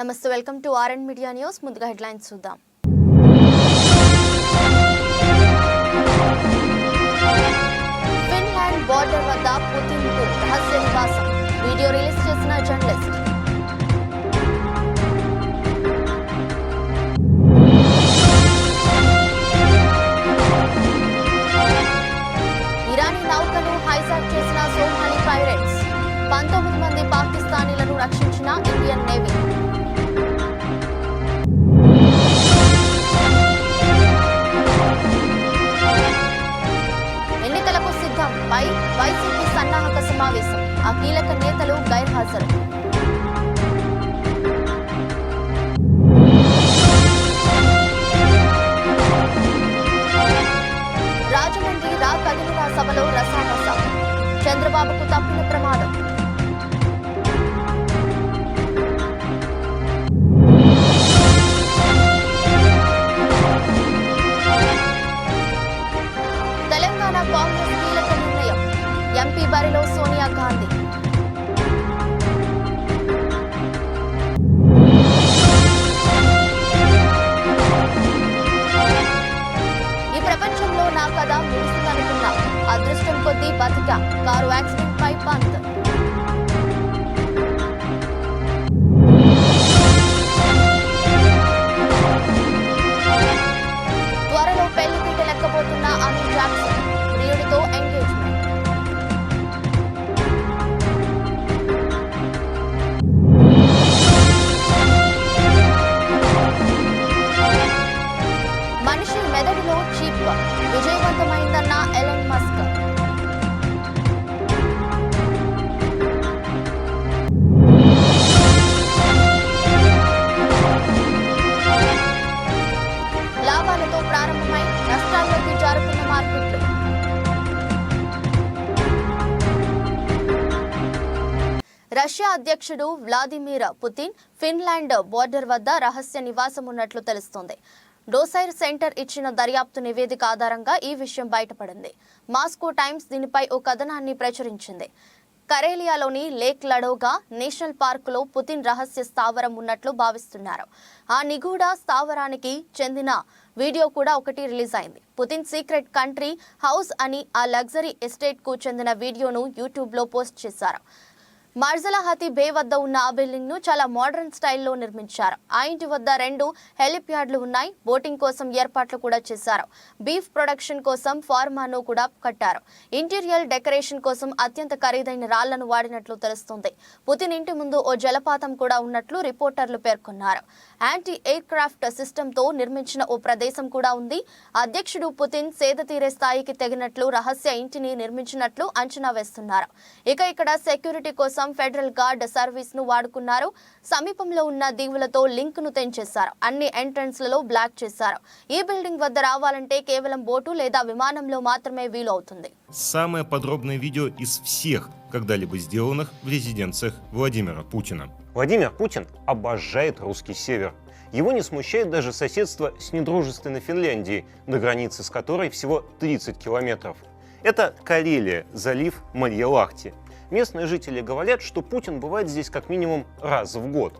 నమస్తే welcome to RN media news. ముందుగా headlines చూద్దాం. ఫిన్లాండ్ బోర్డర్ వద్ద పుతిన్ కు రహస్య నివాసం వీడియో రిలీజ్ చేసిన జర్నలిస్ట్. ఇరానీ నౌకను హైజాక్ చేసిన సోమాలి పైరేట్స్ 19 మంది పాకిస్తానీలను రక్షించిన ఇండియన్ నేవీ. ఎన్నికలకు సిద్ధం పై వైసీపీ సన్నాహక సమావేశం, ఆ కీలక నేతలు గైర్హాజరు. రాజమండ్రి రా కదిలిరా సభలో రసామస, చంద్రబాబుకు తప్పిన ప్రమాదం. తెలంగాణ కాంగ్రెస్ కీలక నిర్ణయం, ఎంపీ బరిలో సోనియా గాంధీ. ఈ ప్రపంచంలో నా కథ ముగిసిందనుకున్నా, అదృష్టం కొద్దీ బతికా, కారు యాక్సిడెంట్ పై పంత్. త్వరలో పెళ్లిపీట లెక్కబోతున్న అమిల్ జాక్సన్, ప్రియుడితో ఎంగేజ్మెంట్. మనిషి మెదడులో చిప్ విజయవంతమైందన్న ఎలన్ మస్క్. లాభాలతో ప్రారంభమై నష్టాల్లోకి జారుతున్న మార్కెట్లు. రష్యా అధ్యక్షుడు వ్లాదిమిర్ పుతిన్ ఫిన్లాండ్ బోర్డర్ వద్ద రహస్య నివాసం ఉన్నట్లు తెలుస్తోంది. డోసైర్ సెంటర్ ఇచ్చిన దర్యాప్తు నివేదిక ఆధారంగా ఈ విషయం బయటపడింది. మాస్కో టైమ్స్ దీనిపై ఓ కథనాన్ని ప్రచురించింది. కరేలియాలోని లేక్ లడోగా నేషనల్ పార్కులో పుతిన్ రహస్య స్థావరం ఉన్నట్లు భావిస్తున్నారు. ఆ నిగూఢ స్థావరానికి చెందిన వీడియో కూడా ఒకటి రిలీజ్ అయింది. పుతిన్ సీక్రెట్ కంట్రీ హౌస్ అని ఆ లగ్జరీ ఎస్టేట్ కు చెందిన వీడియోను యూట్యూబ్ లో పోస్ట్ చేశారు. మార్జలహతి బే వద్ద ఉన్న ఆ బిల్డింగ్ ను చాలా మోడర్న్ స్టైల్లో నిర్మించారు. ఆ ఇంటి వద్ద 2 హెలిప్యాడ్లు ఉన్నాయి. బోటింగ్ కోసం ఏర్పాట్లు కూడా చేశారు. బీఫ్ ప్రొడక్షన్ కోసం ఫార్మాను కూడా కట్టారు. ఇంటీరియర్ డెకరేషన్ కోసం అత్యంత ఖరీదైన రాళ్లను వాడినట్లు తెలుస్తుంది. పుతిన్ ఇంటి ముందు ఓ జలపాతం కూడా ఉన్నట్లు రిపోర్టర్లు పేర్కొన్నారు. యాంటీ ఎయిర్ క్రాఫ్ట్ సిస్టమ్ తో నిర్మించిన ఓ ప్రదేశం కూడా ఉంది. అధ్యక్షుడు పుతిన్ సేద తీరే స్థాయికి తెగినట్లు రహస్య ఇంటిని నిర్మించినట్లు అంచనా వేస్తున్నారు. ఇక్కడ సెక్యూరిటీ కోసం ఫెడరల్ గార్డ్ సర్వీస్ ను వాడుకున్నారు. సమీపంలో ఉన్న దీవులతో లింక్ ను తెంచేశారు. అన్ని ఎంట్రన్స్ లలో బ్లాక్ చేశారు. ఈ బిల్డింగ్ వద్ద రావాలంటే కేవలం బోటు లేదా విమానంలో మాత్రమే వీలు అవుతుంది. Самое подробное видео из всех когда-либо сделанных в резиденциях Владимира Путина. Владимир Путин обожает русский север. Его не смущает даже соседство с недружественной Финляндией, до границы с которой всего 30 километров. Это Карелия, залив Марья-Лахти. Местные жители говорят, что Путин бывает здесь как минимум раз в год.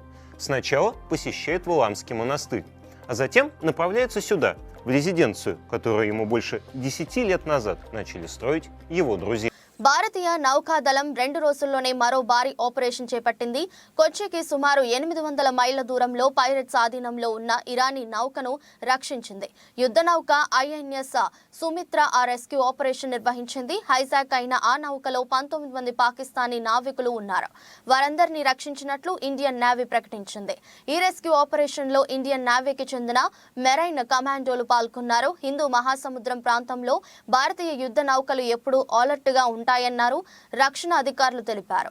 Сначала посещает Валаамский монастырь, а затем направляется сюда, в резиденцию, которую ему больше 10 лет назад начали строить его друзья. భారతీయ నౌకాదళం 2 రోజుల్లోనే మరో భారీ ఆపరేషన్ చేపట్టింది. కొచ్చికి సుమారు 800 మైళ్ల దూరంలో పైరట్స్ ఆధీనంలో ఉన్న ఇరానీ నౌకను రక్షించింది. యుద్ధ నౌక ఐఎన్ఎస్ సుమిత్ర ఆ రెస్క్యూ ఆపరేషన్ నిర్వహించింది. హైజాక్ అయిన ఆ నౌకలో 19 మంది పాకిస్తానీ నావికులు ఉన్నారు. వారందరినీ రక్షించినట్లు ఇండియన్ నేవీ ప్రకటించింది. ఈ రెస్క్యూ ఆపరేషన్ లో ఇండియన్ నేవీకి చెందిన మెరైన్ కమాండోలు పాల్గొన్నారు. హిందూ మహాసముద్రం ప్రాంతంలో భారతీయ యుద్ధ నౌకలు ఎప్పుడూ అలర్ట్ గా ఉంటాయన్నారు రక్షణ అధికారులు తెలిపారు.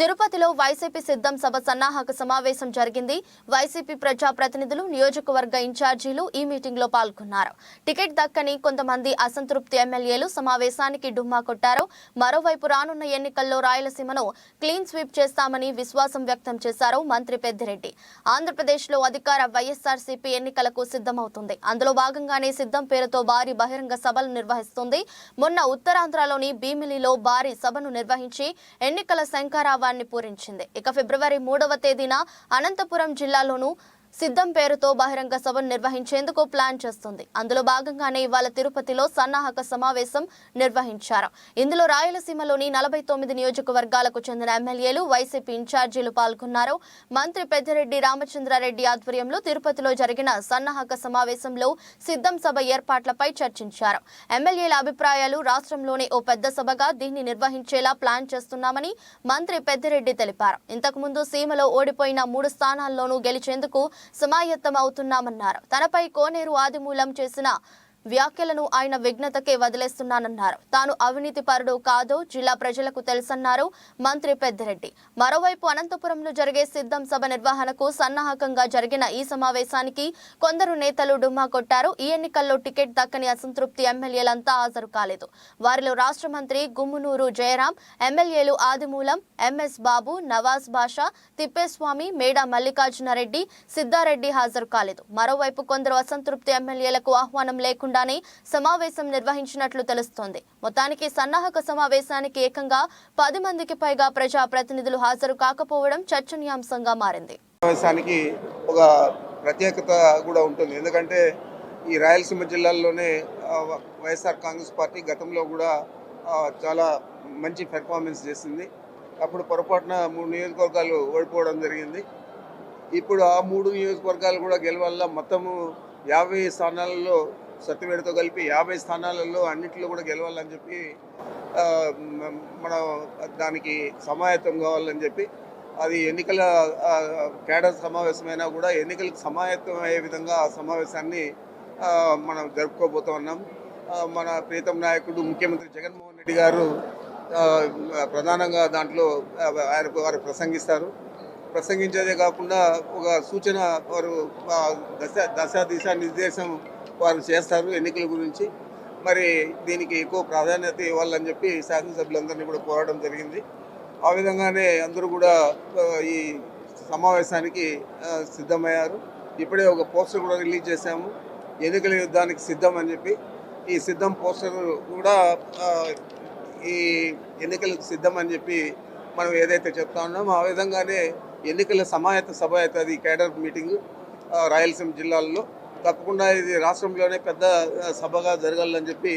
తిరుపతిలో వైసీపీ సిద్ధం సభ సన్నాహక సమావేశం జరిగింది. వైసీపీ ప్రజా ప్రతినిధులు, నియోజకవర్గ ఇన్ఛార్జీలు ఈ మీటింగ్ లో పాల్గొన్నారు. టికెట్ దక్కని కొంతమంది అసంతృప్తి ఎమ్మెల్యేలు సమావేశానికి డుమ్మా కొట్టారు. మరోవైపు రానున్న ఎన్నికల్లో రాయలసీమను క్లీన్ స్వీప్ చేస్తామని విశ్వాసం వ్యక్తం చేశారు మంత్రి పెద్దిరెడ్డి. ఆంధ్రప్రదేశ్ లో అధికార వైఎస్ఆర్సీపీ ఎన్నికలకు సిద్ధమవుతుంది. అందులో భాగంగానే సిద్ధం పేరుతో భారీ బహిరంగ సభలు నిర్వహిస్తుంది. మొన్న ఉత్తరాంధ్రలోని భీమిలిలో భారీ సభను నిర్వహించి ఎన్నికల శంఖారావాన్ని పూరించింది. ఇక ఫిబ్రవరి 3వ తేదీన అనంతపురం జిల్లాలోనూ సిద్ధం పేరుతో బహిరంగ సభను నిర్వహించేందుకు ప్లాన్ చేస్తుంది. అందులో భాగంగానే ఇవాళ తిరుపతిలో సన్నాహక సమావేశం నిర్వహించారు. ఇందులో రాయలసీమలోని 49 నియోజకవర్గాలకు చెందిన ఎమ్మెల్యేలు, వైసీపీ ఇన్ఛార్జీలు పాల్గొన్నారు. మంత్రి పెద్దిరెడ్డి రామచంద్రారెడ్డి ఆధ్వర్యంలో తిరుపతిలో జరిగిన సన్నాహక సమావేశంలో సిద్ధం సభ ఏర్పాట్లపై చర్చించారు. ఎమ్మెల్యేల అభిప్రాయాలు, రాష్ట్రంలోనే ఓ పెద్ద సభగా దీన్ని నిర్వహించేలా ప్లాన్ చేస్తున్నామని మంత్రి పెద్దిరెడ్డి తెలిపారు. ఇంతకుముందు సీమలో ఓడిపోయిన 3 స్థానాల్లోనూ గెలిచేందుకు సమాయత్తం అవుతున్నామన్నారు. తనపై కోనేరు ఆదిమూలం చేసిన వ్యాఖ్యలను ఆయన విఘ్నతకే వదిలేస్తున్నానన్నారు. తాను అవినీతి పరుడు కాదో జిల్లా ప్రజలకు తెలుసన్నారు మంత్రి పెద్దిరెడ్డి. మరోవైపు అనంతపురంలో జరిగే సిద్ధం సభ నిర్వహణకు సన్నాహకంగా జరిగిన ఈ సమావేశానికి కొందరు నేతలు డుమ్మా కొట్టారు. ఈ ఎన్నికల్లో టికెట్ దక్కని అసంతృప్తి ఎమ్మెల్యేలంతా హాజరు కాలేదు. వారిలో రాష్ట్ర మంత్రి గుమ్మనూరు జయరాం, ఎమ్మెల్యేలు ఆదిమూలం, ఎంఎస్ బాబు, నవాజ్ బాషా, తిప్పేస్వామి, మేడా మల్లికార్జునరెడ్డి, సిద్ధారెడ్డి హాజరు కాలేదు. మరోవైపు కొందరు అసంతృప్తి ఎమ్మెల్యేలకు ఆహ్వానం లేకుండా సమావేశం నిర్వహించినట్లు తెలుస్తోంది. మొత్తానికి సన్నాహక సమావేశానికి ఏకంగా 10 మందికి పైగా ప్రజా ప్రతినిధులు హాజరు కాకపోవడం చర్చనీయాంశంగా మారింది. సమావేశానికి ఒక ప్రత్యేకత కూడా ఉంటుంది. ఎందుకంటే ఈ రాయలసీమ జిల్లాల్లోనే వైఎస్ఆర్ కాంగ్రెస్ పార్టీ గతంలో కూడా చాలా మంచి పెర్ఫార్మెన్స్ చేసింది. అప్పుడు పొరపాటున 3 నియోజకవర్గాలు ఓడిపోవడం జరిగింది. ఇప్పుడు ఆ 3 నియోజకవర్గాలు కూడా గెలవాల మొత్తము 50 స్థానాలలో సత్యవేడితో కలిపి 50 స్థానాలలో అన్నింటిలో కూడా గెలవాలని చెప్పి మనం దానికి సమాయత్తం కావాలని చెప్పి అది ఎన్నికల కేడర్ సమావేశమైనా కూడా ఎన్నికలకు సమాయత్తం అయ్యే విధంగా ఆ సమావేశాన్ని మనం జరుపుకోబోతూ ఉన్నాం. మన ప్రీతం నాయకుడు ముఖ్యమంత్రి జగన్మోహన్ రెడ్డి గారు ప్రధానంగా దాంట్లో వారు ప్రసంగిస్తారు. ప్రసంగించేదే కాకుండా ఒక సూచన వారు దిశా నిర్దేశం వారు చేస్తారు ఎన్నికల గురించి. మరి దీనికి ఎక్కువ ప్రాధాన్యత ఇవ్వాలని చెప్పి శాసనసభ్యులందరినీ కూడా కోరడం జరిగింది. ఆ విధంగానే అందరూ కూడా ఈ సమావేశానికి సిద్ధమయ్యారు. ఇప్పుడే ఒక పోస్టర్ కూడా రిలీజ్ చేశాము, ఎన్నికల యుద్ధానికి సిద్ధం అని చెప్పి. ఈ సిద్ధం పోస్టర్ కూడా ఈ ఎన్నికలకు సిద్ధం అని చెప్పి మనం ఏదైతే చెప్తా ఉన్నామో ఆ విధంగానే ఎన్నికల సమాయత్త సభ అవుతుంది కేడర్ మీటింగ్ రాయలసీమ జిల్లాల్లో. తప్పకుండా ఇది రాష్ట్రంలోనే పెద్ద సభగా జరగాలని చెప్పి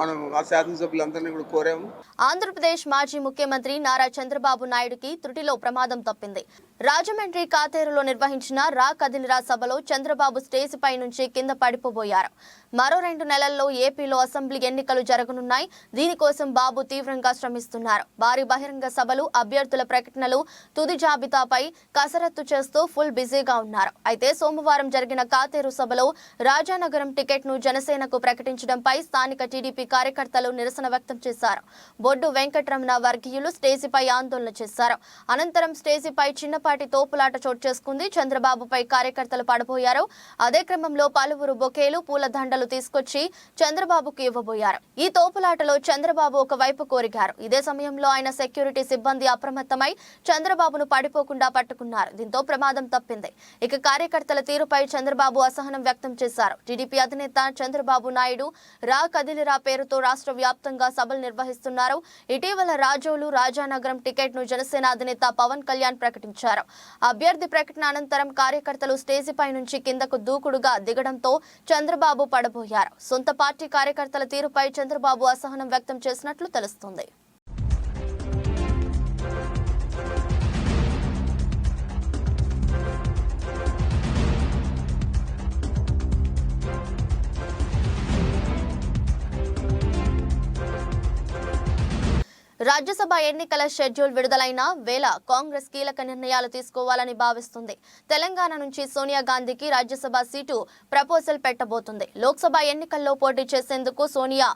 మనం ఆ శాసనసభ్యులందరినీ కూడా కోరాము. ఆంధ్రప్రదేశ్ మాజీ ముఖ్యమంత్రి నారా చంద్రబాబు నాయుడుకి త్రుటిలో ప్రమాదం తప్పింది. రాజమండ్రి కాతేరులో నిర్వహించిన రా కదిలిరా సభలో చంద్రబాబు స్టేజ్ పై నుంచి కింద పడిపోబోయారు. మరో 2 నెలల్లో ఏపీలో అసెంబ్లీ ఎన్నికలు జరగనున్నాయి. దీనికోసం బాబు తీవ్రంగా శ్రమిస్తున్నారు. భారీ బహిరంగ సభలు, అభ్యర్థుల ప్రకటనలు, తుది జాబితాపై కసరత్తు చేస్తూ ఫుల్ బిజీగా ఉన్నారు. అయితే సోమవారం జరిగిన కాతేరు సభలో రాజానగరం టికెట్ను జనసేనకు ప్రకటించడంపై స్థానిక టీడీపీ కార్యకర్తలు నిరసన వ్యక్తం చేశారు. బొడ్డు వెంకటరమణ వర్గీయులు స్టేజీపై ఆందోళన చేశారు. అనంతరం స్టేజీపై చిన్నపాటి తోపులాట చోటు చేసుకుంది. చంద్రబాబుపై కార్యకర్తలు పడబోయారు. అదే క్రమంలో పలువురు బొకేలు, పూలదండలు తీసుకొచ్చి చంద్రబాబుకు ఇవ్వబోయారు. ఈ తోపులాటలో చంద్రబాబు ఒకవైపు కోరిగారు. ఇదే సమయంలో ఆయన సెక్యూరిటీ సిబ్బంది అప్రమత్తమై చంద్రబాబును పడిపోకుండా పట్టుకున్నారు. దీంతో ప్రమాదం తప్పింది. ఇక కార్యకర్తల తీరుపై చంద్రబాబు అసహనం వ్యక్తం చేశారు. టీడీపీ అధినేత చంద్రబాబు నాయుడు రా కదిలిరా పేరుతో రాష్ట్ర వ్యాప్తంగా సభలు నిర్వహిస్తున్నారు. ఇటీవల రాజోలు, రాజానగరం టికెట్ ను జనసేన అధినేత పవన్ కళ్యాణ్ ప్రకటించారు. అభ్యర్థి ప్రకటన అనంతరం కార్యకర్తలు స్టేజీపై నుంచి కిందకు దూకుడుగా దిగడంతో చంద్రబాబు పడబోయారు. సొంత పార్టీ కార్యకర్తల తీరుపై చంద్రబాబు అసహనం వ్యక్తం చేసినట్లు తెలుస్తుంది. రాజ్యసభ ఎన్నికల షెడ్యూల్ విడుదలైన వేళ కాంగ్రెస్ కీలక నిర్ణయాలు తీసుకోవాలని భావిస్తుంది. తెలంగాణ నుంచి సోనియా గాంధీకి రాజ్యసభ సీటు ప్రపోజల్ పెట్టబోతుంది. లోక్సభ ఎన్నికల్లో పోటీ చేసేందుకు సోనియా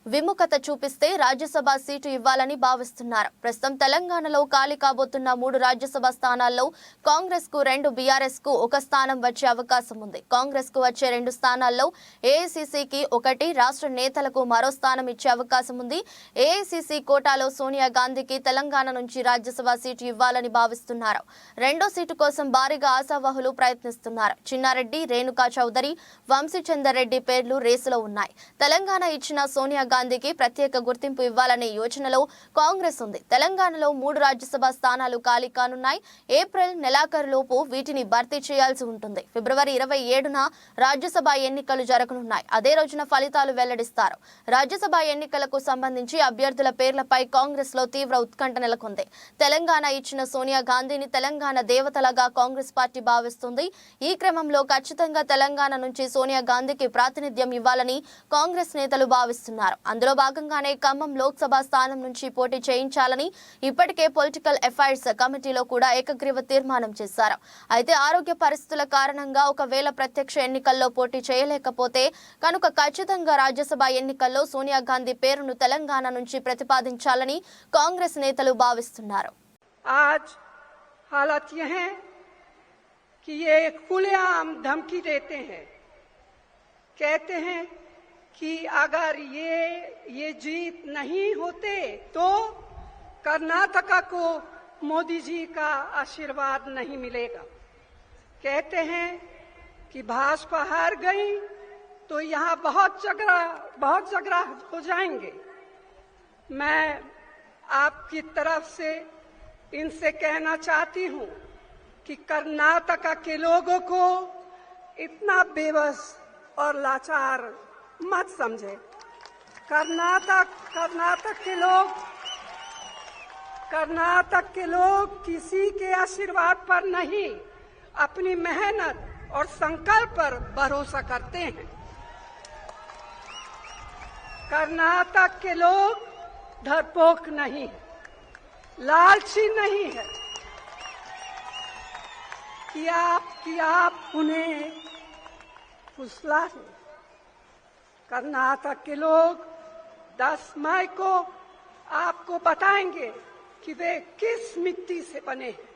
విముఖత చూపిస్తే రాజ్యసభ సీటు ఇవ్వాలని భావిస్తున్నారు. ప్రస్తుతం తెలంగాణలో ఖాళీ కాబోతున్న 3 రాజ్యసభ స్థానాల్లో కాంగ్రెస్ కు 2, బీఆర్ఎస్ కు 1 స్థానం వచ్చే అవకాశం ఉంది. కాంగ్రెస్ కు వచ్చే 2 స్థానాల్లో ఏఐసీసీకి 1, రాష్ట్ర నేతలకు మరో స్థానం ఇచ్చే అవకాశం ఉంది. ఏఐసీసీ కోటాలో సోనియా గాంధీకి తెలంగాణ నుంచి రాజ్యసభ సీటు ఇవ్వాలని భావిస్తున్నారు. 2వ సీటు కోసం భారీగా ఆశావహులు ప్రయత్నిస్తున్నారు. చిన్నారెడ్డి, రేణుకా చౌదరి, వంశీచందర్ రెడ్డి పేర్లు రేసులో ఉన్నాయి. తెలంగాణ ఇచ్చిన సోనియా గాంధీకి ప్రత్యేక గుర్తింపు ఇవ్వాలనే యోచనలో కాంగ్రెస్ ఉంది. తెలంగాణలో 3 రాజ్యసభ స్థానాలు ఖాళీ కానున్నాయి. ఏప్రిల్ నెలాఖరులోపు వీటిని భర్తీ చేయాల్సి ఉంటుంది. ఫిబ్రవరి 27న రాజ్యసభ ఎన్నికలు జరగనున్నాయి. అదే రోజున ఫలితాలు వెల్లడిస్తారు. రాజ్యసభ ఎన్నికలకు సంబంధించి అభ్యర్థుల పేర్లపై కాంగ్రెస్ లో తీవ్ర ఉత్కంఠ నెలకొంది. తెలంగాణ ఇచ్చిన సోనియా గాంధీని తెలంగాణ దేవతలాగా కాంగ్రెస్ పార్టీ భావిస్తుంది. ఈ క్రమంలో ఖచ్చితంగా తెలంగాణ నుంచి సోనియా గాంధీకి ప్రాతినిధ్యం ఇవ్వాలని కాంగ్రెస్ నేతలు భావిస్తున్నారు. అందులో భాగంగానే ఖమ్మం లోక్సభ స్థానం నుంచి పోటీ చేయించాలని ఇప్పటికే పొలిటికల్ అఫైర్స్ కమిటీలో కూడా ఏకగ్రీవ తీర్మానం చేశారు. అయితే ఆరోగ్య పరిస్థితుల కారణంగా ఒకవేళ ప్రత్యక్ష ఎన్నికల్లో పోటీ చేయలేకపోతే కనుక ఖచ్చితంగా రాజ్యసభ ఎన్నికల్లో సోనియా గాంధీ పేరును తెలంగాణ నుంచి ప్రతిపాదించాలని కాంగ్రెస్ నేతలు భావిస్తున్నారు. आज हालात ये हैं कि ये खुलेआम धमकी देते हैं, कहते हैं कि अगर ये जीत नहीं होते तो कर्नाटका को मोदी जी का आशीर्वाद नहीं मिलेगा। कहते हैं कि भाजपा हार गई तो यहाँ बहुत झगड़ा हो जाएंगे। मैं आपकी तरफ से इनसे कहना चाहती हूँ कि कर्नाटका के लोगों को इतना बेबस और लाचार मत समझे। कर्नाटक के लोग किसी के आशीर्वाद पर नहीं, अपनी मेहनत और संकल्प पर भरोसा करते हैं। कर्नाटक के लोग डरपोक नहीं है, लालची नहीं है कि आप उन्हें फुसला दें। कर्नाटक के लोग 10 मई को आपको बताएंगे कि वे किस मिट्टी से बने हैं।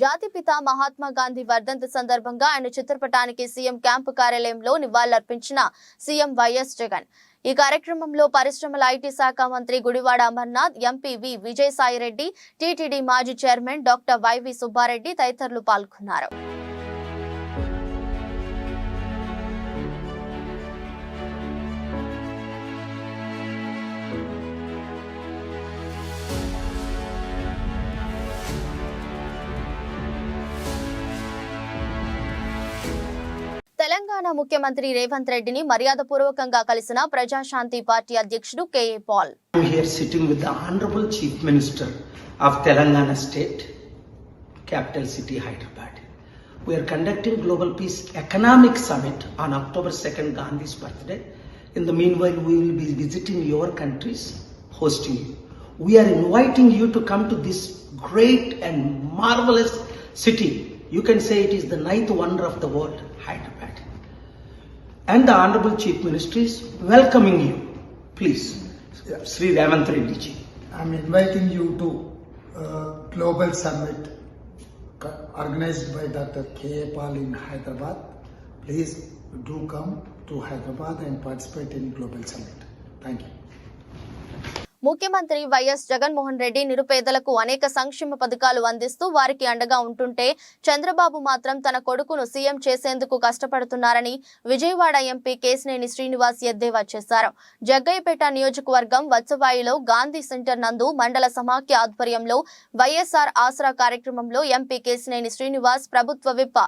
జాతిపిత మహాత్మా గాంధీ వర్ధంతి సందర్భంగా ఆయన చిత్రపటానికి సీఎం క్యాంపు కార్యాలయంలో నివాళులర్పించిన సీఎం వైఎస్ జగన్. ఈ కార్యక్రమంలో పరిశ్రమల ఐటీ శాఖ మంత్రి గుడివాడ అమర్నాథ్, ఎంపీ విజయసాయిరెడ్డి, టీటీడీ మాజీ చైర్మన్ డాక్టర్ వైవి సుబ్బారెడ్డి తదితరులు పాల్గొన్నారు. తెలంగాణ ముఖ్యమంత్రి రేవంత్ రెడ్డిని మర్యాదపూర్వకంగా కలిసిన ప్రజాశాంతి పార్టీ అధ్యక్షుడు KA Paul. I am here sitting with the Honorable Chief Minister of Telangana State, capital city Hyderabad. We are conducting Global Peace Economic Summit on October 2nd, Gandhi's birthday. In the meanwhile, we will be visiting your countries, hosting you. We are inviting you to come to this great and marvelous city. You can say it is the 9th wonder of the world, Hyderabad. And the Honorable Chief Minister is welcoming you. Please, Sri Ravant Reddy ji. I am inviting you to Global Summit organized by Dr. K.A. Pal in Hyderabad. Please do come to Hyderabad and participate in Global Summit. Thank you. ముఖ్యమంత్రి YS Jaganmohan Reddy నిరుపేదలకు అనేక సంక్షేమ పథకాలు అందిస్తూ వారికి అండగా ఉంటుంటే చంద్రబాబు మాత్రం తన కొడుకును సీఎం చేసేందుకు కష్టపడుతున్నారని విజయవాడ ఎంపీ కేశినేని శ్రీనివాస్ ఎద్దేవా చేశారు. జగ్గయ్యపేట నియోజకవర్గం వత్సవాయిలో గాంధీ సెంటర్ నందు మండల సమాఖ్య ఆధ్వర్యంలో వైఎస్ఆర్ ఆసరా కార్యక్రమంలో ఎంపీ కేశినేని శ్రీనివాస్, ప్రభుత్వ whip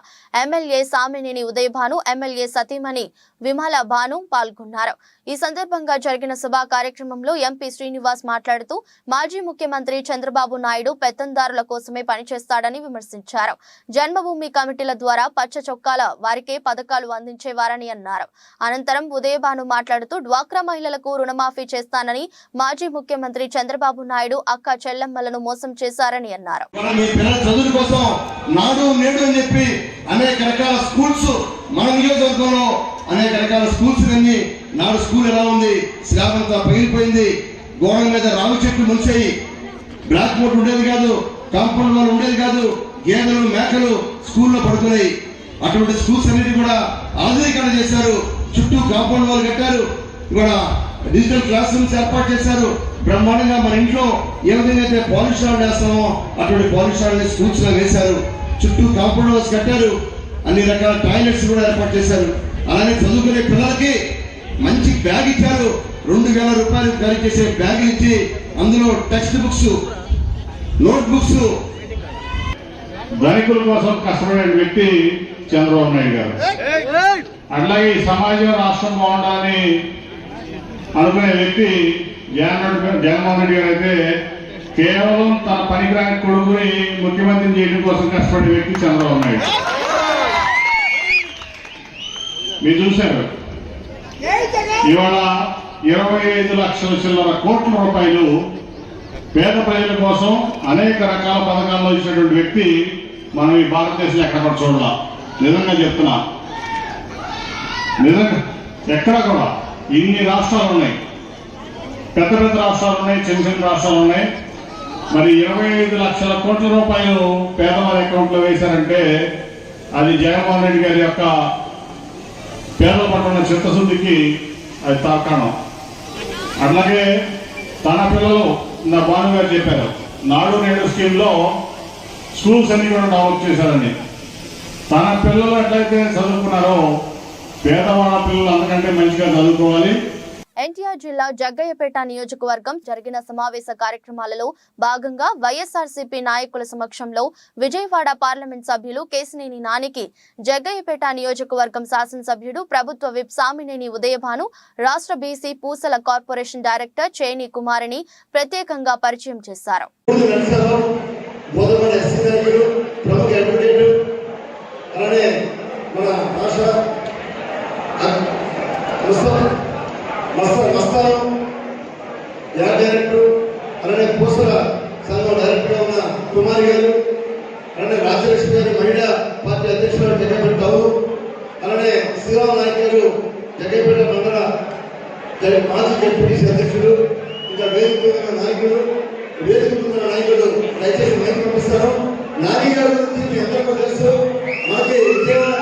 MLA Samineni Udayabhanu, MLA సతీమణి విమల భాను పాల్గొన్నారు. ఈ సందర్భంగా జరిగిన సభా కార్యక్రమంలో ఎంపీ శ్రీనివాస్ మాట్లాడుతూ మాజీ ముఖ్యమంత్రి చంద్రబాబు నాయుడు పెత్తందారుల కోసమే పనిచేస్తాడని విమర్శించారు. జన్మభూమి కమిటీల ద్వారా పచ్చ చొక్కాల వారికే పథకాలు అందించేవారని అన్నారు. అనంతరం ఉదయభాను మాట్లాడుతూ డ్వాక్రా మహిళలకు రుణమాఫీ చేస్తానని మాజీ ముఖ్యమంత్రి చంద్రబాబు నాయుడు అక్క చెల్లెమ్మలను మోసం చేశారని అన్నారు. అనేక రకాల స్కూల్స్ మన నియోజకవర్గంలో అనేక రకాల స్కూల్స్ అన్ని నాడు స్కూల్ ఎలా ఉంది, స్లాబ్ అంతా పగిలిపోయింది, గోడల మీద రావి చెట్లు ముంచాయి, బ్లాక్ బోర్డ్ ఉండేది కాదు, కాంపౌండ్ వాళ్ళు ఉండేది కాదు, గేదెలు మేకలు స్కూల్లో పడుతున్నాయి. అటువంటి స్కూల్స్ అన్నిటి కూడా ఆధునీకరణ చేశారు, చుట్టూ కాంపౌండ్ వాళ్ళు కట్టారు, ఇక్కడ డిజిటల్ క్లాస్ రూమ్స్ ఏర్పాటు చేశారు. బ్రహ్మాండంగా మన ఇంట్లో ఏ విధంగా అయితే పాలిష్ రాళ్ళు వేస్తామో అటువంటి పాలిష్ రాళ్ళని స్కూల్స్ లో వేశారు, చుట్టూ కాంపౌండ్ వాల్స్ కట్టారు, అన్ని రకాల టాయిలెట్స్ కూడా ఏర్పాటు చేశారు. అలానే చదువుకునే పిల్లలకి మంచి బ్యాగ్ ఇచ్చారు, 2000 రూపాయలు ఖరీదు చేసే బ్యాగులు ఇచ్చి అందులో టెక్స్ట్ బుక్స్, నోట్ బుక్స్. ధనికుల కోసం కష్టపడే వ్యక్తి చంద్రబాబు నాయుడు గారు. అట్లాగే సమాజం రాష్ట్రం బాగుండాలని అనుకునే వ్యక్తి జగన్మోహన్ రెడ్డి గారు అయితే కేవలం తన పనికిరాని కొడుకుని ముఖ్యమంత్రిని చేయడం కోసం కష్టపడే వ్యక్తి చంద్రబాబు నాయుడు. మీరు చూశారు, ఇవాళ 25 లక్షల చిల్లర కోట్ల రూపాయలు పేద ప్రజల కోసం అనేక రకాల పథకాల్లో ఇచ్చినటువంటి వ్యక్తి మనం ఈ భారతదేశంలో ఎక్కడ కూడా చూడాల. నిజంగా చెప్తున్నా, నిజంగా ఎక్కడ కూడా ఇన్ని రాష్ట్రాలు ఉన్నాయి, పెద్ద పెద్ద రాష్ట్రాలు ఉన్నాయి, చిన్న చిన్న రాష్ట్రాలు ఉన్నాయి. మరి 25 లక్షల కోట్ల రూపాయలు పేదవారి అకౌంట్లో వేశారంటే అది జగన్మోహన్ రెడ్డి గారి యొక్క పేదల పట్ల ఉన్న చిత్తశుద్ధికి అది తార్కాణం. అట్లాగే తన పిల్లలు నా భాను గారు చెప్పారు, నాడు నేడు స్కీమ్లో స్కూల్స్ అన్ని కూడా డెవలప్ చేశారని. తన పిల్లలు ఎట్లయితే చదువుకున్నారో పేదవాళ్ళ పిల్లలు అంతకంటే మంచిగా చదువుకోవాలి. ఎన్టీఆర్ జిల్లా జగ్గయ్యపేట నియోజకవర్గం జరిగిన సమావేశ కార్యక్రమాలలో భాగంగా వైఎస్ఆర్సీపీ నాయకుల సమక్షంలో విజయవాడ పార్లమెంట్ సభ్యులు కేశినేని నానికి జగ్గయ్యపేట నియోజకవర్గం శాసనసభ్యుడు ప్రభుత్వ విప్ సామినేని ఉదయభాను, రాష్ట్ర బీసీ పూసల కార్పొరేషన్ డైరెక్టర్ చేని కుమారిని ప్రత్యేకంగా పరిచయం చేశారు. డైరెక్టర్ అలానే పూసల సంఘం డైరెక్టర్గా ఉన్న కుమారి గారు, అలానే రాజ్యలక్ష్మి గారు మహిళా పార్టీ అధ్యక్షులు జగ్గయ్యపేట టౌన్, అలానే శ్రీరామ నాయక్ గారు జగ్గయ్యపేట మండల మాజీ జడ్పీటీసీ అధ్యక్షులు, ఇంకా వేదిక నాయకులు దయచేసి మైక్ పంపిస్తారు. నాని గారు గురించి మీ అందరికీ తెలుసు, మాకు విజయవాడ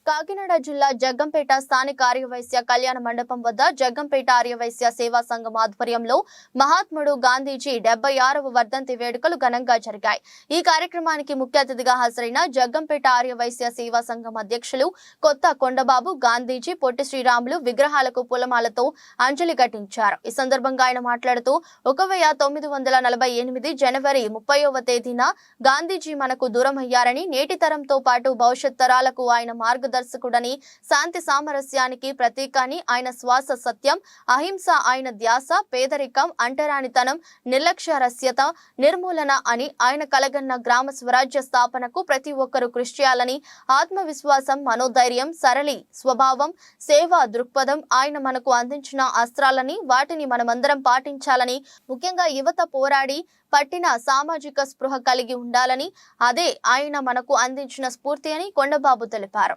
కాకినాడ జిల్లా జగ్గంపేట స్థానిక ఆర్యవైశ్య కళ్యాణ మండపం వద్ద జగ్గంపేట ఆర్యవైశ్య సేవా సంఘం ఆధ్వర్యంలో మహాత్ముడు గాంధీజీ 76వ వర్ధంతి వేడుకలు ఘనంగా జరిగాయి. ఈ కార్యక్రమానికి ముఖ్య అతిథిగా హాజరైన జగ్గంపేట ఆర్యవైశ్య సేవా సంఘం అధ్యక్షులు కొత్త కొండబాబు గాంధీజీ పొట్టి శ్రీరాములు విగ్రహాలకు పూలమాలతో అంజలి ఘటించారు. ఈ సందర్భంగా ఆయన మాట్లాడుతూ 1948 జనవరి 30వ తేదీన గాంధీజీ మనకు దూరమయ్యారని, నేటి తరంతో పాటు భవిష్యత్ తరాలకు ఆయన మార్గదర్శకుడని, శాంతి సామరస్యానికి ప్రతీకాని, ఆయన శ్వాస సత్యం, అహింస ఆయన ధ్యాస, పేదరికం, అంటరానితనం, నిర్లక్ష్యరస్యత నిర్మూలన అని ఆయన కలగన్న గ్రామ స్వరాజ్య స్థాపనకు ప్రతి ఒక్కరూ కృషి చేయాలని, ఆత్మవిశ్వాసం, మనోధైర్యం, సరళి స్వభావం, సేవా దృక్పథం ఆయన మనకు అందించిన అస్త్రాలని, వాటిని మనమందరం పాటించాలని, ముఖ్యంగా యువత పోరాడి పట్టిన సామాజిక స్పృహ కలిగి ఉండాలని, అదే ఆయన మనకు అందించిన స్ఫూర్తి అని కొండబాబు తెలిపారు.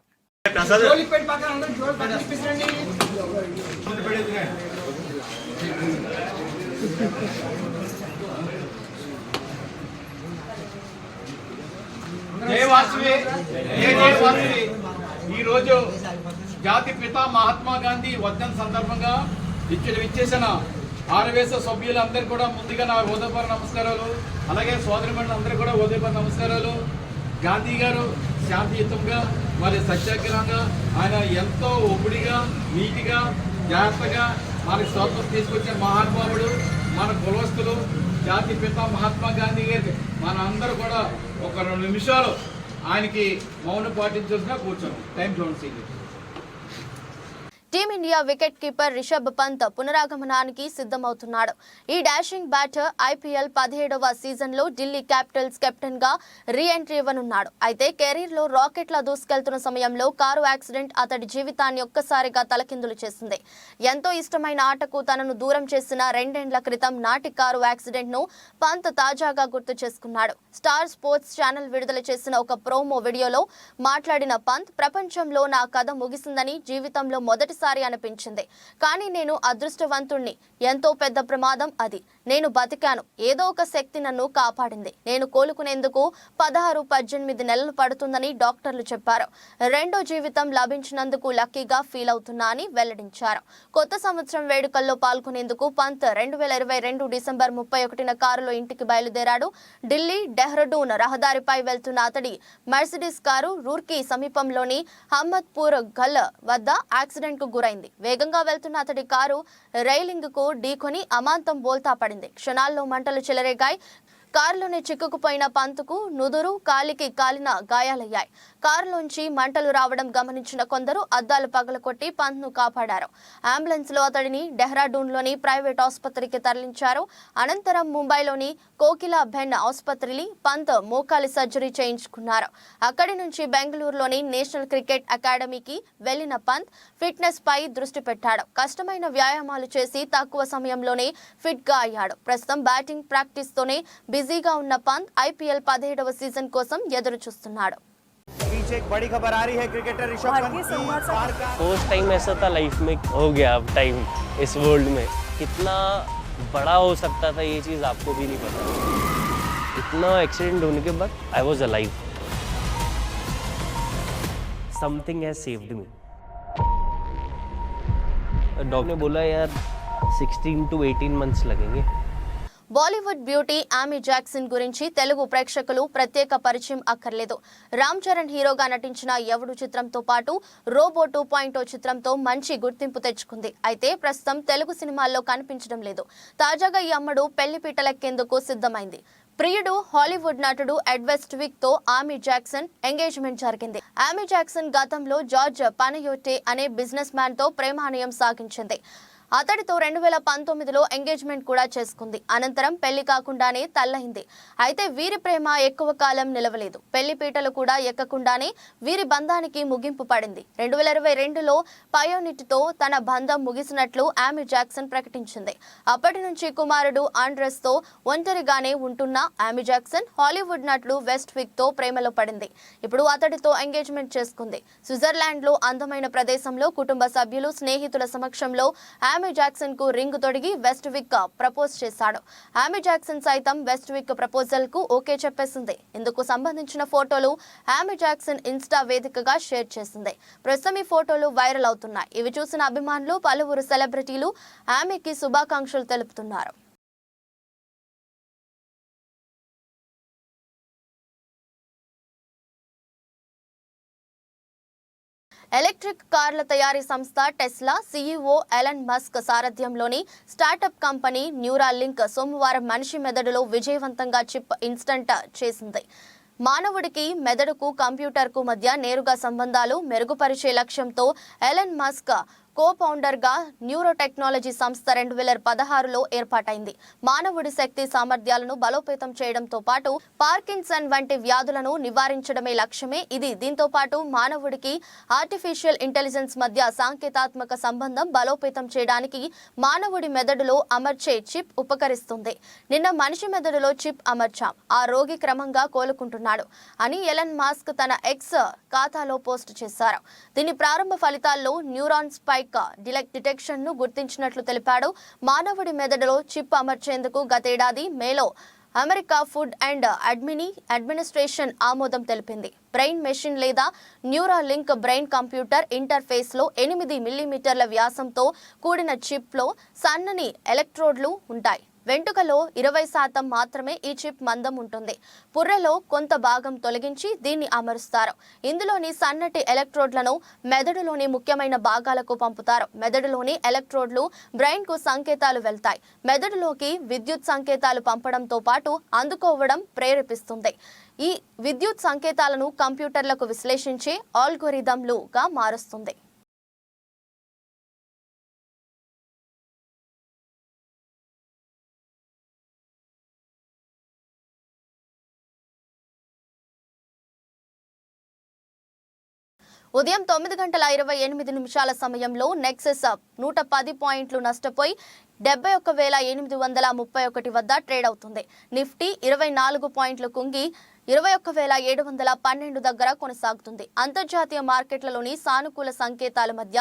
ఈ రోజు జాతి పిత మహాత్మా గాంధీ వర్ధంతి సందర్భంగా విచ్చేసిన ఆర్యవైశ్య సభ్యులందరూ కూడా ముందుగా నా హృదయపూర్వక నమస్కారాలు. అలాగే సోదరిమణులు అందరూ కూడా హృదయపూర్వక నమస్కారాలు. గాంధీ గారు శాంతియుతంగా మరి సత్యాగ్రహంగా ఆయన ఎంతో ఒప్పుడిగా నీతిగా జాగ్రత్తగా మనకి స్వాతంత్రం తీసుకొచ్చిన మహానుభావుడు. మన కులవస్తులు జాతి పిత మహాత్మా గాంధీ గారికి మన అందరూ కూడా ఒక 2 నిమిషాలు ఆయనకి మౌనం పాటించాల్సిన కూర్చోం. టైం చూడండి. Team India wicket keeper Rishabh Pant పునరాగమనానికి సిద్ధమవుతున్నాడు. ఈ డాషింగ్ బ్యాటర్ IPL 17వ సీజన్లో ఢిల్లీ క్యాపిటల్స్ కెప్టెన్ గా రీ-ఎంట్రీ ఇవ్వనున్నాడు. అయితే కెరీర్లో రాకెట్లా దూసుకెళ్తున్న సమయంలో కారు యాక్సిడెంట్ అతడి జీవితాన్ని ఒక్కసారిగా తలకిందులు చేసింది. ఎంతో ఇష్టమైన ఆటకు తనను దూరం చేసిన 2 ఏళ్ల క్రితం నాటి కారు యాక్సిడెంట్ ను పంత్ తాజాగా గుర్తు చేసుకున్నాడు. స్టార్ స్పోర్ట్స్ ఛానల్ విడుదల చేసిన ఒక ప్రోమో వీడియోలో మాట్లాడిన పంత్, ప్రపంచంలో నా కథ ముగిసిందని జీవితంలో మొదటిసారి అనిపించింది. కానీ నేను అదృష్టవంతుణ్ణి. ఎంతో పెద్ద ప్రమాదం అది. నేను బతికాను. ఏదో ఒక శక్తి నన్ను కాపాడింది. నేను కోలుకునేందుకు 16-18 నెలలు పడుతుందని డాక్టర్లు చెప్పారు. రెండో జీవితం లభించినందుకు లక్కీగా ఫీల్ అవుతున్నా అని వెల్లడించారు. కొత్త సంవత్సరం వేడుకల్లో పాల్గొనేందుకు పంత్ 2022 డిసెంబర్ 31న కారులో ఇంటికి బయలుదేరాడు. ఢిల్లీ డెహ్రాడూన్ రహదారిపై వెళ్తున్న అతడి మెర్సిడీస్ కారు రూర్కీ సమీపంలోని హమ్మద్పూర్ గల్ వద్ద యాక్సిడెంట్ కు గురైంది. వేగంగా వెళ్తున్న అతడి కారు రైలింగ్ కు ఢీకొని అమాంతం బోల్తా పడింది. క్షణాల్లో మంటలు చెలరేగాయి. కారులోనే చిక్కుకుపోయిన పంత్కు నుదురు, కాలికి కాలిన గాయాలయ్యాయి. కారులోంచి మంటలు రావడం గమనించిన కొందరు అద్దాలు పగలకొట్టి పంత్ను కాపాడారు. అంబులెన్స్ లో అతడిని డెహ్రాడూన్లోని ప్రైవేట్ ఆసుపత్రికి తరలించారు. అనంతరం ముంబైలోని కోకిలా బెన్ ఆసుపత్రిలో పంత్ మోకాలి సర్జరీ చేయించుకున్నారు. అక్కడి నుంచి బెంగళూరులోని నేషనల్ క్రికెట్ అకాడమీకి వెళ్లిన పంత్ ఫిట్నెస్ పై దృష్టి పెట్టాడు. కష్టమైన వ్యాయామాలు చేసి తక్కువ సమయంలోనే ఫిట్ గా అయ్యాడు. ప్రస్తుతం బ్యాటింగ్ ప్రాక్టీస్ తోనే బిజీగా ఉన్న పంత్ IPL 17వ సీజన్ కోసం ఎదురు చూస్తున్నాడు. फर्स्ट टाइम ऐसा था लाइफ में हो गया अब टाइम इस वर्ल्ड में कितना बड़ा हो सकता था ये चीज़ आपको भी नहीं पता. इतना एक्सीडेंट होने के बाद I was alive. Something has saved me. Doctor ने बोला यार 16 to 18 months लगेंगे. బాలీవుడ్ బ్యూటీ ఆమీ జాక్సన్ గురించి తెలుగు ప్రేక్షకులు ప్రత్యేక పరిచయం అక్కర్లేదు. రామ్ చరణ్ హీరోగా నటించిన ఎవడు చిత్రంతో పాటు రోబో 2.0 చిత్రంతో మంచి గుర్తింపు తెచ్చుకుంది. అయితే ప్రస్తుతం తెలుగు సినిమాల్లో కనిపించడం లేదు. తాజాగా ఈ అమ్మడు పెళ్లిపీటలెక్కేందుకు సిద్ధమైంది. ప్రియుడు హాలీవుడ్ నటుడు ఎడ్ వెస్ట్విక్ తో ఆమీ జాక్సన్ ఎంగేజ్మెంట్ జరిగింది. ఆమీ జాక్సన్ గతంలో జార్జ్ పనయోటే అనే బిజినెస్ మ్యాన్ తో ప్రేమానయం సాగించింది. అతడితో 2019లో ఎంగేజ్మెంట్ కూడా చేసుకుంది. అనంతరం పెళ్లి కాకుండానే తల్లయింది. అయితే వీరి ప్రేమ ఎక్కువ కాలం నిలవలేదు. పెళ్లి పీటలు కూడా ఎక్కకుండానే వీరి బంధానికి ముగింపు పడింది. 2022లో పయోనిట్తో తన బంధం ముగిసినట్లు ఆమీ జాక్సన్ ప్రకటించింది. అప్పటి నుంచి కుమారుడు ఆండ్రెస్ తో ఒంటరిగానే ఉంటున్న ఆమీ జాక్సన్ హాలీవుడ్ నటుడు వెస్ట్విక్ తో ప్రేమలో పడింది. ఇప్పుడు అతడితో ఎంగేజ్మెంట్ చేసుకుంది. స్విట్జర్లాండ్ లో అందమైన ప్రదేశంలో కుటుంబ సభ్యులు, స్నేహితుల సమక్షంలో ఆమీ జాక్సన్ కు రింగ్ తొడిగి వెస్ట్విక్ ప్రపోజ్ చేశాడు. ఆమీ జాక్సన్ సైతం వెస్ట్విక్ ప్రపోజల్ కు ఓకే చెప్పేసింది. ఇందుకు సంబంధించిన ఫోటోలు ఆమీ జాక్సన్ ఇన్స్టా వేదికగా షేర్ చేసింది. ప్రస్తుతం ఈ ఫోటోలు వైరల్ అవుతున్నాయి. ఇవి చూసిన అభిమానులు, పలువురు సెలబ్రిటీలు ఆమీకి శుభాకాంక్షలు తెలుపుతున్నారు. ఎలక్ట్రిక్ కార్ల తయారీ సంస్థ టెస్లా CEO ఎలన్ మస్క్ సారథ్యంలోని స్టార్టప్ కంపెనీ న్యూరాలింక్ సోమవారం మనిషి మెదడులో విజయవంతంగా చిప్ ఇన్స్టంట్ చేసింది. మానవుడికి మెదడుకు కంప్యూటర్కు మధ్య నేరుగా సంబంధాలు మెరుగుపరిచే లక్ష్యంతో ఎలన్ మస్క్ కో-ఫౌండర్ గా న్యూరో టెక్నాలజీ సంస్థ 2016లో ఏర్పాటైంది. మానవుడి శక్తి సామర్థ్యాలను బలోపేతం చేయడంతో పాటు పార్కిన్సన్ వంటి వ్యాధులను నివారించడమే లక్ష్యమే ఇది. దీంతో పాటు మానవుడికి ఆర్టిఫిషియల్ ఇంటెలిజెన్స్ మధ్య సాంకేతాత్మక సంబంధం బలోపేతం చేయడానికి మానవుడి మెదడులో అమర్చే చిప్ ఉపకరిస్తుంది. నిన్న మనిషి మెదడులో చిప్ అమర్చాం. ఆ రోగి క్రమంగా కోలుకుంటున్నాడు అని ఎలన్ మస్క్ తన ఎక్స్ ఖాతాలో పోస్ట్ చేశారు. దీని ప్రారంభ ఫలితాల్లో న్యూరాన్ స్పైక్ డిటెక్షన్ ను గుర్తించినట్లు తెలిపాడు. మానవుడి మెదడులో చిప్ అమర్చేందుకు గతేడాది మేలో అమెరికా ఫుడ్ అండ్ అడ్మినిస్ట్రేషన్ ఆమోదం తెలిపింది. బ్రెయిన్ మెషిన్ లేదా న్యూరాలింక్ బ్రెయిన్ కంప్యూటర్ ఇంటర్ఫేస్ లో 8 మిల్లీమీటర్ల వ్యాసంతో కూడిన చిప్ లో సన్నని ఎలక్ట్రోడ్లు ఉంటాయి. వెంట్రుకలో 20% మాత్రమే ఈ చిప్ మందం ఉంటుంది. పుర్రెలో కొంత భాగం తొలగించి దీన్ని అమరుస్తారు. ఇందులోని సన్నటి ఎలక్ట్రోడ్లను మెదడులోని ముఖ్యమైన భాగాలకు పంపుతారు. మెదడులోని ఎలక్ట్రోడ్లు బ్రెయిన్ కు సంకేతాలు వెళ్తాయి. మెదడులోకి విద్యుత్ సంకేతాలు పంపడంతో పాటు అందుకోవడం ప్రేరేపిస్తుంది. ఈ విద్యుత్ సంకేతాలను కంప్యూటర్లకు విశ్లేషించే ఆల్గోరిథంలుగా మారుస్తుంది. ఉదయం 9:28 సమయంలో నెక్సెస్ 110 పాయింట్లు నష్టపోయి 71,831 వద్ద ట్రేడ్ అవుతుంది. నిఫ్టీ 24 పాయింట్లు కుంగి 21,712 దగ్గర కొనసాగుతుంది. అంతర్జాతీయ మార్కెట్లలోని సానుకూల సంకేతాల మధ్య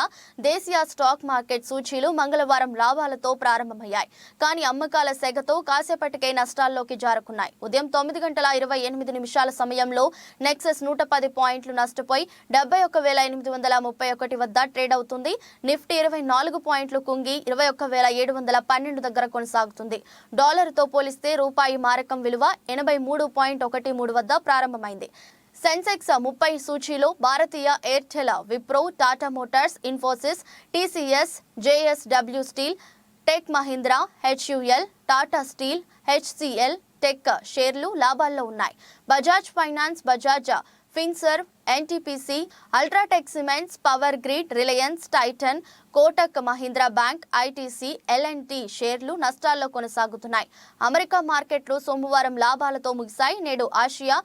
దేశీయ స్టాక్ మార్కెట్ సూచీలు మంగళవారం లాభాలతో ప్రారంభమయ్యాయి. కానీ అమ్మకాల సెగతో కాసేపటికే నష్టాల్లోకి జారుకున్నాయి. ఉదయం 9:28 సమయంలో నెక్సెస్ 110 పాయింట్లు నష్టపోయి 71,831 వద్ద ట్రేడ్ అవుతుంది. నిఫ్టీ 24 పాయింట్లు కుంగి 21,712 దగ్గర కొనసాగుతుంది. డాలర్తో పోలిస్తే రూపాయి మారకం విలువ 83.13 వద్ద ప్రారంభమైంది. సెన్సెక్స్ 30 సూచీలో భారతీయ Airtel, Wipro, Tata Motors, Infosys, TCS, JSW Steel, Tech Mahindra, HUL, Tata Steel, HCL Tech షేర్లు లాభాల్లో ఉన్నాయి. Bajaj Finance, Bajaj Finserv, NTPC, UltraTech Cements, Power Grid, Reliance, Titan, Kotak Mahindra Bank, ITC, LNT షేర్లు నష్టాల్లో కొనసాగుతున్నాయి. అమెరికా మార్కెట్లు సోమవారం లాభాలతో ముగిశాయి. నేడు ఆసియా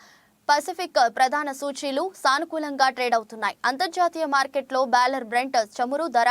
పసిఫిక్ ప్రధాన సూచీలు సానుకూలంగా ట్రేడ్ అవుతున్నాయి. అంతర్జాతీయ మార్కెట్లో బ్యాలర్ బ్రెంట్ చమురు ధర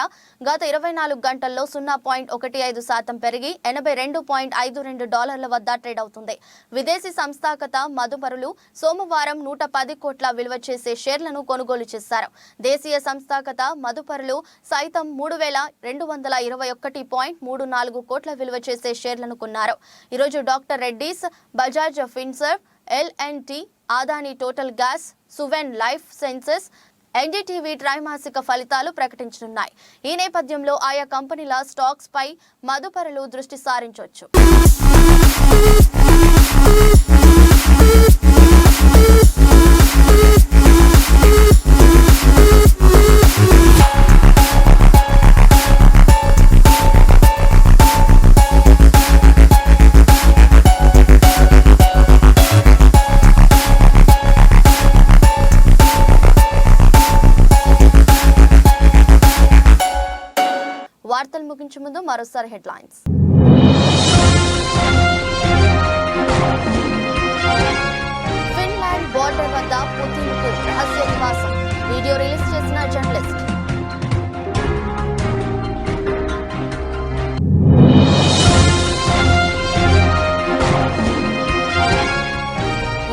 గత 24 గంటల్లో 0.15% పెరిగి $82.52 వద్ద ట్రేడ్ అవుతుంది. విదేశీ సంస్థాగత మదుపరులు సోమవారం 110 కోట్ల విలువ చేసే షేర్లను కొనుగోలు చేశారు. దేశీయ సంస్థాగత మదుపరులు సైతం 3,221.34 కోట్ల విలువ చేసే షేర్లను కొన్నారు. ఈరోజు doctor Reddy's, Bajaj Finserv, LNT, Adani Total Gas, Suven Life Sciences, NDTV త్రైమాసిక ఫలితాలు ప్రకటించనున్నాయి. ఈ నేపథ్యంలో ఆయా కంపెనీల స్టాక్స్ పై మదుపరులు దృష్టి సారించవచ్చు. వార్తలు ముగించే ముందు మరోసారి హెడ్లైన్స్. ఫిన్లాండ్ బోర్డర్ వద్ద పుతిన్కు రహస్య నివాసం, వీడియో రిలీజ్ చేసిన జర్నలిస్ట్.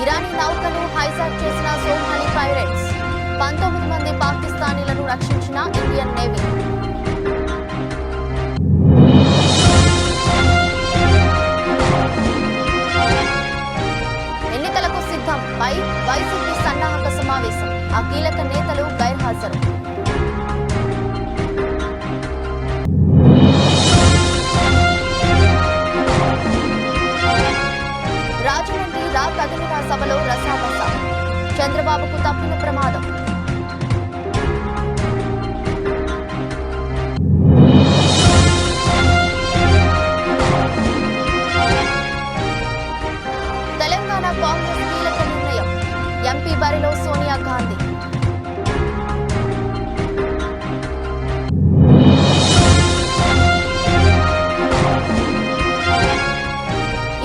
ఇరానీ నౌకను హైజాక్ చేసిన సోమాలి పైరేట్స్, 19 మంది పాకిస్తానీలను రక్షించిన ఇండియన్ నేవీ. వైసీపీ సన్నాహక సమావేశం, ఆ కీలక నేతలు గైర్హాజరు. రాజమండ్రి రా కదిలిరా సభలో రసాబస, చంద్రబాబుకు తప్పిన ప్రమాదం. తెలంగాణ కాంగ్రెస్ కీలక నిర్ణయం, ఎంపీ బరిలో సోనియా గాంధీ.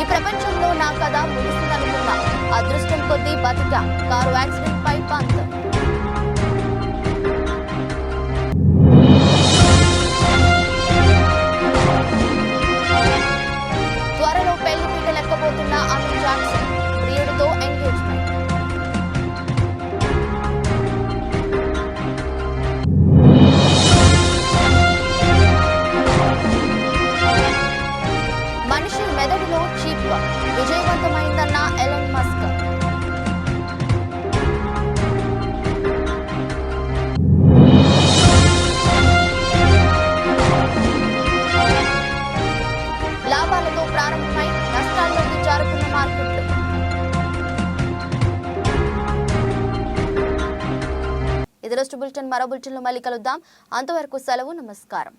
ఈ ప్రపంచంలో నా కథ ముగిసిందనుకున్నా, అదృష్టం కొద్దీ బతికా, కారు యాక్సిడెంట్ పై పంత్. త్వరలో పెళ్లి పీట లెక్కబోతున్న అమిత్ జాక్సన్, ప్రియుడితో ఎంగేజ్మెంట్. మనిషి మెదడులో చిప్ విజయవంతమైందన్న ఎలన్ మస్క్. లాభాలతో ప్రారంభమై నష్టాల్లోకి జారుకున్న మార్కెట్లు. ఇది రోజు బులెటిన్. మరో బులెటిన్లో మళ్ళీ కలుద్దాం. అంతవరకు సెలవు. నమస్కారం.